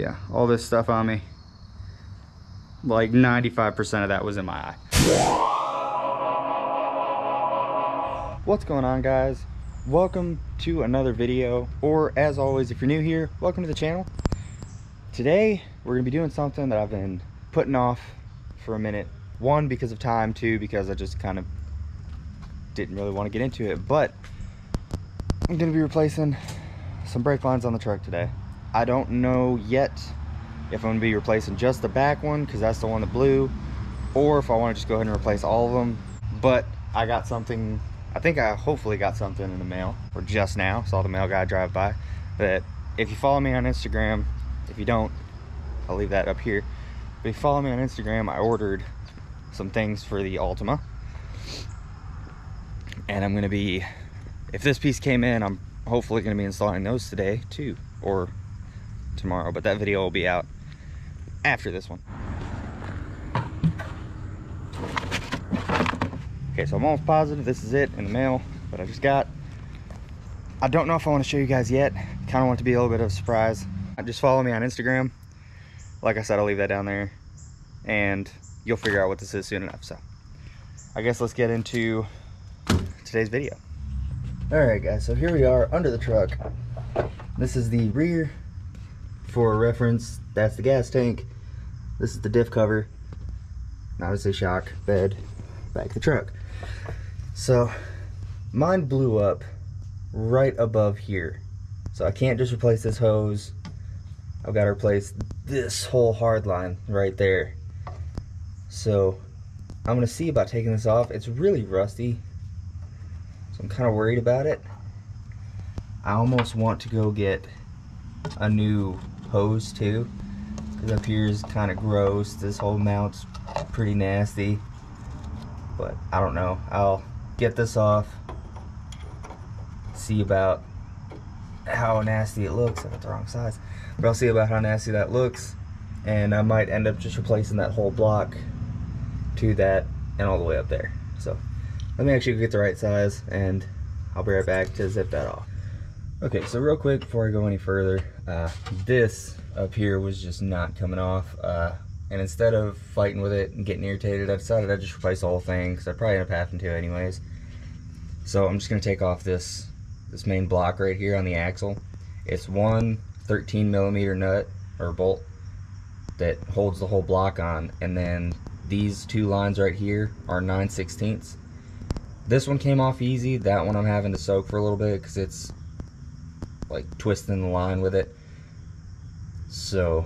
Yeah, all this stuff on me, like 95% of that was in my eye. What's going on, guys? Welcome to another video, or as always, if you're new here, welcome to the channel. Today we're gonna be doing something that I've been putting off for a minute. One, because of time. Two, because I just kind of didn't really want to get into it. But I'm gonna be replacing some brake lines on the truck today. I don't know yet if I'm gonna be replacing just the back one, because that's the one that blew, or if I want to just go ahead and replace all of them. But I got something, I think I hopefully got something in the mail, or just now saw the mail guy drive by, that if you follow me on Instagram, if you don't, I'll leave that up here, but if you follow me on Instagram, I ordered some things for the Altima, and I'm gonna be, if this piece came in, I'm hopefully gonna be installing those today too, or tomorrow, but that video will be out after this one. Okay, so I'm almost positive this is it in the mail, but I just got. I don't know if I want to show you guys yet. Kind of want it to be a little bit of a surprise. Just follow me on Instagram. Like I said, I'll leave that down there, and you'll figure out what this is soon enough. So I guess let's get into today's video. All right, guys, so here we are under the truck. This is the rear. For reference, that's the gas tank. This is the diff cover. Now it's a shock bed back of the truck. So mine blew up right above here, so I can't just replace this hose. I've got to replace this whole hard line right there. So I'm gonna see about taking this off. It's really rusty, so I'm kind of worried about it. I almost want to go get a new hose too, because up here is kind of gross. This whole mount's pretty nasty, but I don't know. I'll get this off, see about how nasty it looks. I got the wrong size, but I'll see about how nasty that looks, and I might end up just replacing that whole block to that and all the way up there. So let me actually get the right size, and I'll be right back to zip that off. Okay, so real quick before I go any further, this up here was just not coming off, and instead of fighting with it and getting irritated, I decided I'd just replace the whole thing, because I'd probably end up having to anyways. So I'm just going to take off this main block right here on the axle. It's one 13mm nut or bolt that holds the whole block on, and then these two lines right here are 9/16. This one came off easy. That one I'm having to soak for a little bit because it's like twisting the line with it. So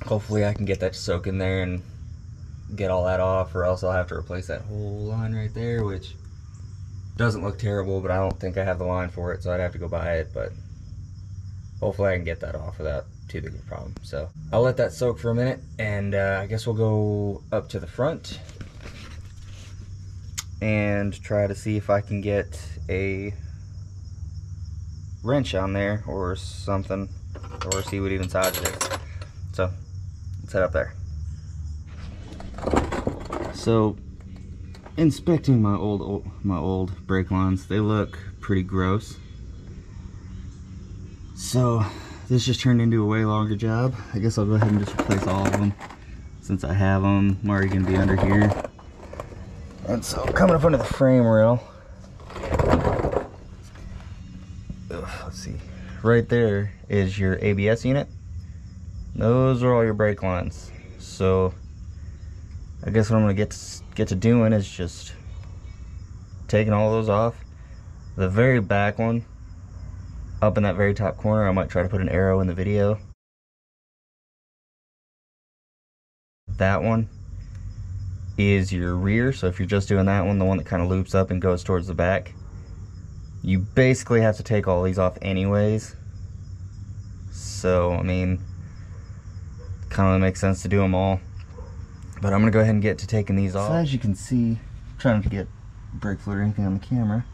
hopefully I can get that to soak in there and get all that off, or else I'll have to replace that whole line right there, which doesn't look terrible, but I don't think I have the line for it, so I'd have to go buy it. But hopefully I can get that off without too big of a problem. So I'll let that soak for a minute, and I guess we'll go up to the front and try to see if I can get a wrench on there or something, or see what even size it is. So let's head up there. So inspecting my old brake lines, they look pretty gross. So this just turned into a way longer job. I guess I'll go ahead and just replace all of them since I have them. I'm already gonna be under here. And so coming up under the frame rail, let's see, right there is your ABS unit. Those are all your brake lines. So I guess what I'm gonna get to doing is just taking all those off. The very back one, up in that very top corner, I might try to put an arrow in the video. That one is your rear, so if you're just doing that one, the one that kind of loops up and goes towards the back, you basically have to take all these off anyways. So I mean, kind of makes sense to do them all, but I'm gonna go ahead and get to taking these off. So as you can see, I'm trying not to get brake fluid or anything on the camera.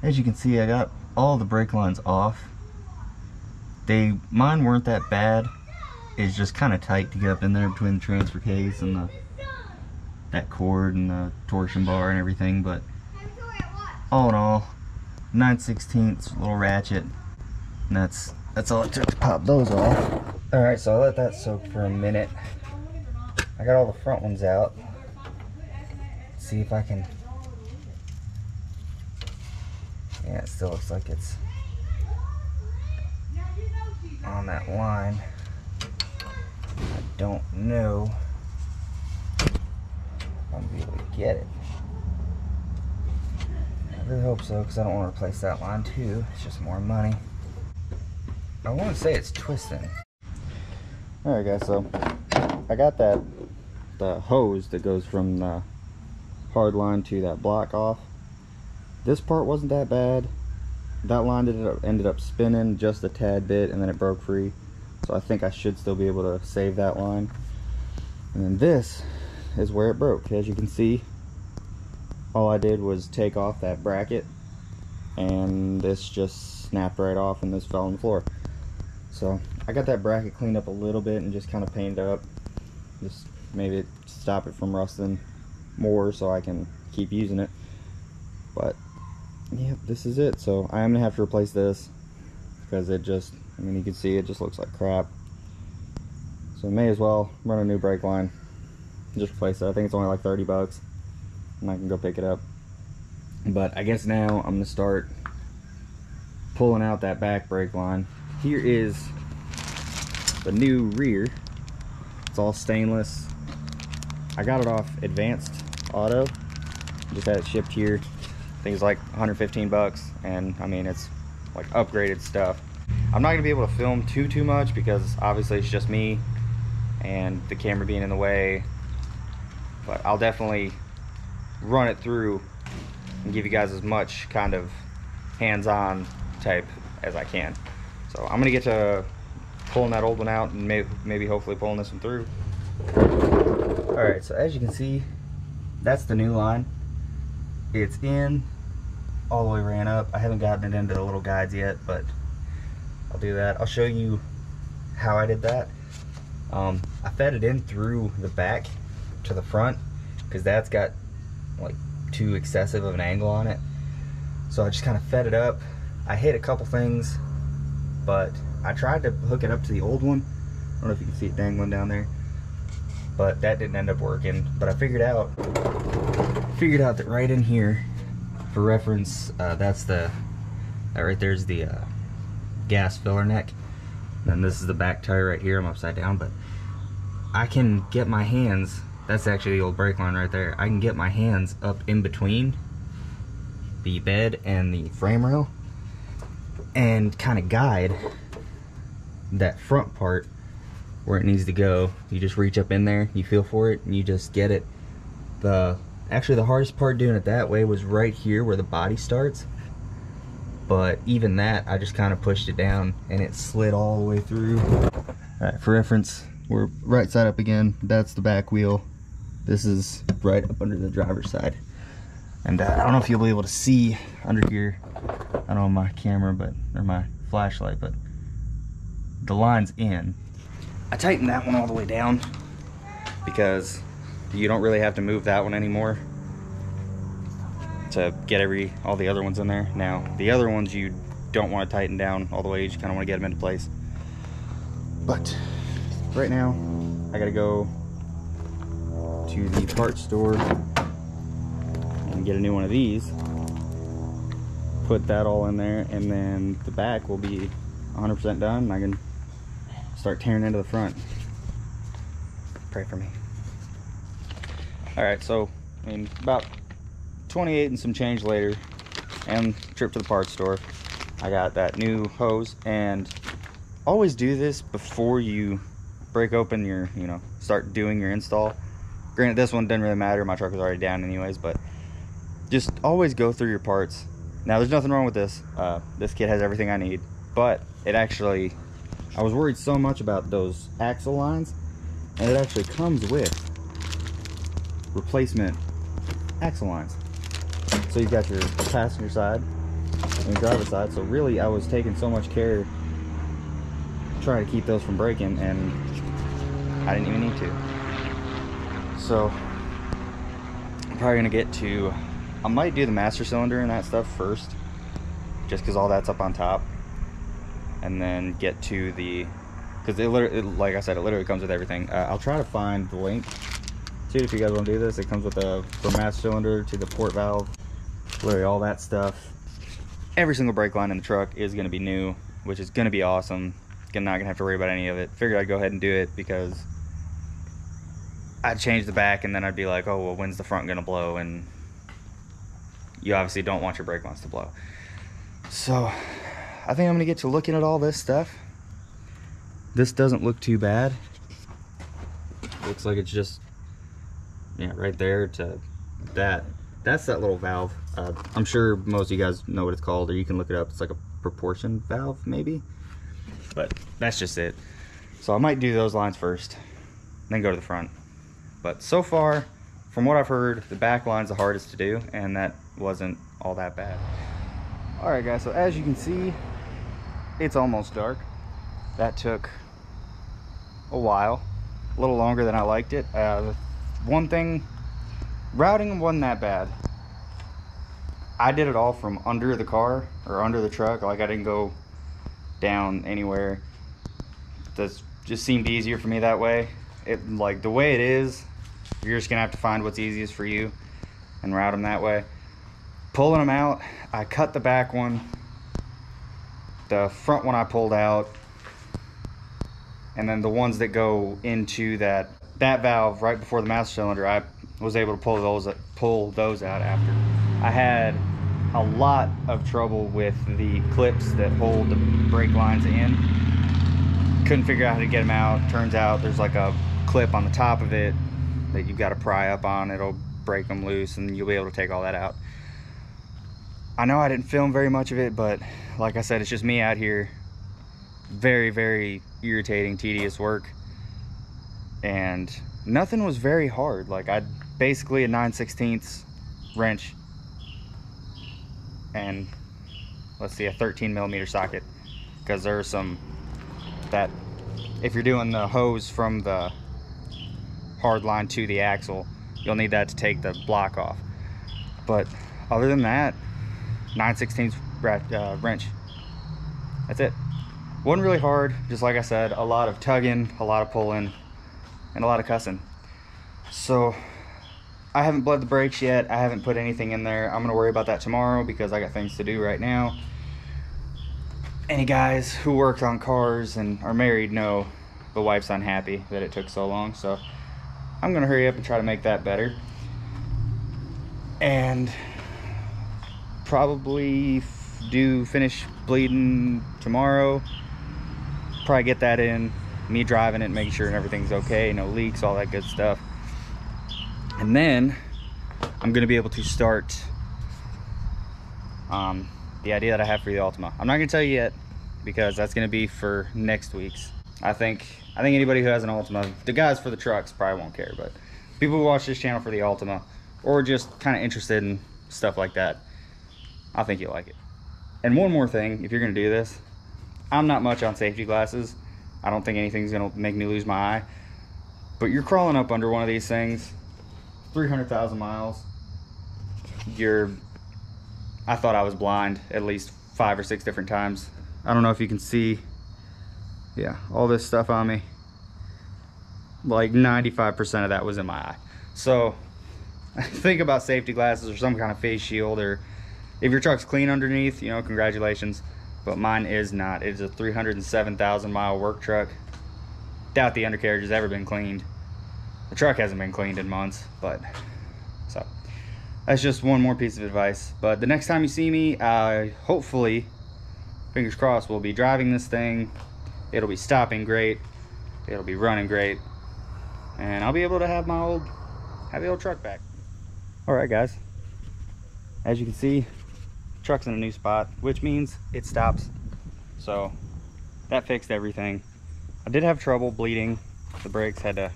As you can see, I got all the brake lines off. Mine weren't that bad. It's just kind of tight to get up in there between the transfer case and that cord and the torsion bar and everything, but all in all, 9/16 little ratchet, and that's all it took to pop those off. Alright, so I let that soak for a minute. I got all the front ones out. Let's see if I can... Yeah, it still looks like it's on that line. I don't know if I'm gonna be able to get it. I really hope so, because I don't want to replace that line too. It's just more money. I want to say it's twisting. Alright guys, so I got the hose that goes from the hard line to that block off. This part wasn't that bad. That line ended up spinning just a tad bit, and then it broke free. So I think I should still be able to save that line. And then this is where it broke. As you can see, all I did was take off that bracket, and this just snapped right off, and this fell on the floor. So I got that bracket cleaned up a little bit and just kind of painted up, just maybe stop it from rusting more so I can keep using it. But yeah, this is it. So I am gonna have to replace this because it just, I mean, you can see it just looks like crap. So I may as well run a new brake line and just replace it. I think it's only like 30 bucks and I can go pick it up. But I guess now I'm gonna start pulling out that back brake line. Here is the new rear. It's all stainless. I got it off Advanced Auto. Just had it shipped here. I think it's like 115 bucks, and I mean, it's like upgraded stuff. I'm not gonna be able to film too much because obviously it's just me and the camera being in the way, but I'll definitely run it through and give you guys as much kind of hands-on type as I can. So I'm gonna get to pulling that old one out and maybe hopefully pulling this one through. Alright, so as you can see, that's the new line. It's in, all the way ran up. I haven't gotten it into the little guides yet, but I'll do that. I'll show you how I did that. I fed it in through the back to the front because that's got like too excessive of an angle on it. So I just kind of fed it up. I hit a couple things, but I tried to hook it up to the old one. I don't know if you can see it dangling down there, but that didn't end up working. But I figured out that right in here, for reference, that right there's the gas filler neck, and this is the back tire right here. I'm upside down, but I can get my hands, that's actually the old brake line right there, I can get my hands up in between the bed and the frame rail and kind of guide that front part where it needs to go. You just reach up in there, you feel for it, and you just get it. Actually the hardest part doing it that way was right here where the body starts, but even that I just kind of pushed it down and it slid all the way through. Alright, for reference, we're right side up again. That's the back wheel. This is right up under the driver's side, and I don't know if you'll be able to see under here, I don't know, my camera, or my flashlight, but the line's in. I tightened that one all the way down because you don't really have to move that one anymore to get all the other ones in there. Now the other ones you don't want to tighten down all the way, you just kind of want to get them into place. But right now I gotta go to the parts store and get a new one of these, put that all in there, and then the back will be 100% done and I can start tearing into the front. Pray for me. Alright, so I mean, about 28 and some change later, and trip to the parts store, I got that new hose. And always do this before you break open your, start doing your install. Granted, this one didn't really matter, my truck was already down anyways, but just always go through your parts. Now there's nothing wrong with this. This kit has everything I need, but it actually, I was worried so much about those axle lines, and it actually comes with replacement axle lines. So you've got your passenger side and your driver's side. So really I was taking so much care trying to keep those from breaking, and I didn't even need to. So I'm probably gonna get to, I might do the master cylinder and that stuff first, just because all that's up on top, and then get to the because it literally, like I said, it literally comes with everything. I'll try to find the link to it if you guys want to do this. It comes with from master cylinder to the port valve, literally all that stuff. Every single brake line in the truck is going to be new, which is going to be awesome. I'm not going to have to worry about any of it. Figured I'd go ahead and do it because I'd change the back and then I'd be like, oh, well, when's the front going to blow? And you obviously don't want your brake lines to blow. So I think I'm going to get to looking at all this stuff. This doesn't look too bad. Looks like it's just, yeah, right there to that. That's that little valve. I'm sure most of you guys know what it's called, or you can look it up. It's like a proportion valve, maybe. But that's just it. So I might do those lines first, then go to the front. But so far, from what I've heard, the back line's the hardest to do, and that wasn't all that bad. All right, guys, so as you can see, it's almost dark. That took a while, a little longer than I liked it. One thing, routing wasn't that bad. I did it all from under the car, or under the truck. Like, I didn't go down anywhere. That just seemed easier for me that way. Like, the way it is, you're just gonna have to find what's easiest for you and route them that way. Pulling them out, I cut the back one. The front one I pulled out, and then the ones that go into that valve right before the master cylinder, I was able to pull those out after. I had a lot of trouble with the clips that hold the brake lines in. Couldn't figure out how to get them out. Turns out there's like a clip on the top of it that you've got to pry up on. It'll break them loose and you'll be able to take all that out. I know I didn't film very much of it, but like I said, it's just me out here. Very, very irritating, tedious work. And nothing was very hard. Like, I basically a 9/16 wrench and let's see, a 13mm socket, because there's some that if you're doing the hose from the hard line to the axle, you'll need that to take the block off. But other than that, 9/16 wrench. That's it. Wasn't really hard. Just like I said, a lot of tugging, a lot of pulling, and a lot of cussing. So I haven't bled the brakes yet. I haven't put anything in there. I'm gonna worry about that tomorrow because I got things to do right now. Any guys who work on cars and are married know the wife's unhappy that it took so long. So I'm gonna hurry up and try to make that better. And probably finish bleeding tomorrow. Probably get that in, me driving it, making sure everything's okay, no leaks, all that good stuff. And then I'm gonna be able to start the idea that I have for the Altima. I'm not gonna tell you yet because that's gonna be for next week's. I think anybody who has an Altima, the guys for the trucks probably won't care, but people who watch this channel for the Altima or just kind of interested in stuff like that, I think you'll like it. And one more thing, if you're gonna do this, I'm not much on safety glasses. I don't think anything's gonna make me lose my eye, but you're crawling up under one of these things, 300,000 miles. I thought I was blind at least 5 or 6 different times. I don't know if you can see, yeah, all this stuff on me. Like 95% of that was in my eye. So think about safety glasses or some kind of face shield, or if your truck's clean underneath, you know, congratulations. But mine is not. It's a 307,000 mile work truck. Doubt the undercarriage has ever been cleaned. The truck hasn't been cleaned in months, but so that's just one more piece of advice. But the next time you see me, hopefully, fingers crossed, we'll be driving this thing. It'll be stopping great. It'll be running great. And I'll be able to have my old truck back. All right, guys. As you can see, truck's in a new spot, which means it stops. So that fixed everything. I did have trouble bleeding the brakes, had to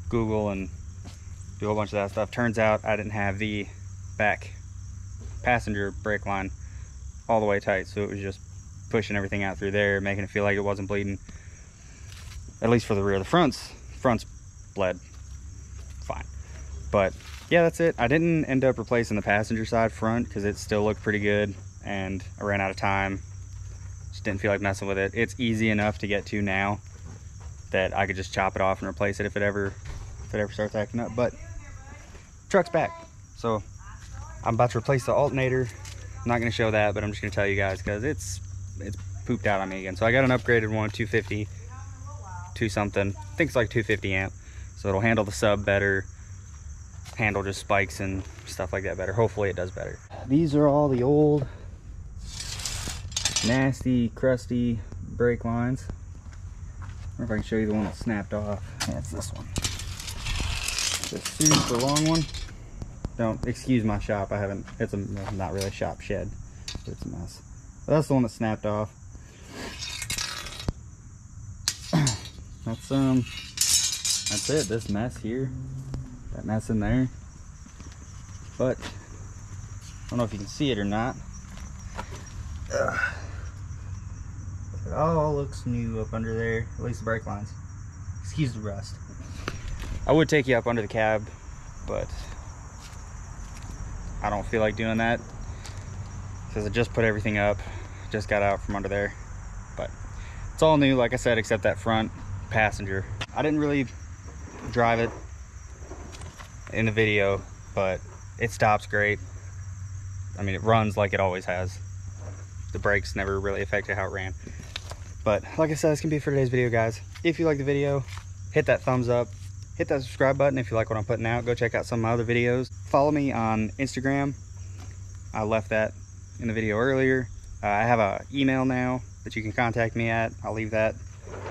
Google and do a whole bunch of that stuff. Turns out I didn't have the back passenger brake line all the way tight, so it was just pushing everything out through there, making it feel like it wasn't bleeding, at least for the rear. The front's bled fine. But yeah, that's it. I didn't end up replacing the passenger side front because it still looked pretty good, and I ran out of time. Just didn't feel like messing with it. It's easy enough to get to now. that I could just chop it off and replace it if it ever starts acting up. But truck's back, so I'm about to replace the alternator. I'm not going to show that, but I'm just going to tell you guys because it's pooped out on me again. So I got an upgraded one, 250 to something. I think it's like 250 amp, so it'll handle the sub better, handle just spikes and stuff like that better. Hopefully it does better. These are all the old nasty crusty brake lines. I wonder if I can show you the one that snapped off. Yeah, it's this one. It's a super long one. Don't excuse my shop. I haven't, it's not really a shop shed, but it's a mess. But that's the one that snapped off. That's it. This mess here, that mess in there. But I don't know if you can see it or not. It all looks new up under there, at least the brake lines. Excuse the rust. I would take you up under the cab, but I don't feel like doing that because I just put everything up, just got out from under there. But it's all new, like I said, except that front passenger. I didn't really drive it in the video, but it stops great. I mean, it runs like it always has. The brakes never really affected how it ran. But like I said, this can be it for today's video, guys. If you like the video, hit that thumbs up, hit that subscribe button. If you like what I'm putting out, go check out some of my other videos. Follow me on Instagram. I left that in the video earlier. I have an email now that you can contact me at. I'll leave that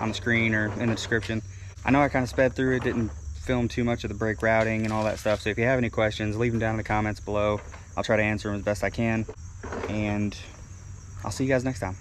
on the screen or in the description. I know I kind of sped through it, didn't film too much of the brake routing and all that stuff. So if you have any questions, leave them down in the comments below. I'll try to answer them as best I can. And I'll see you guys next time.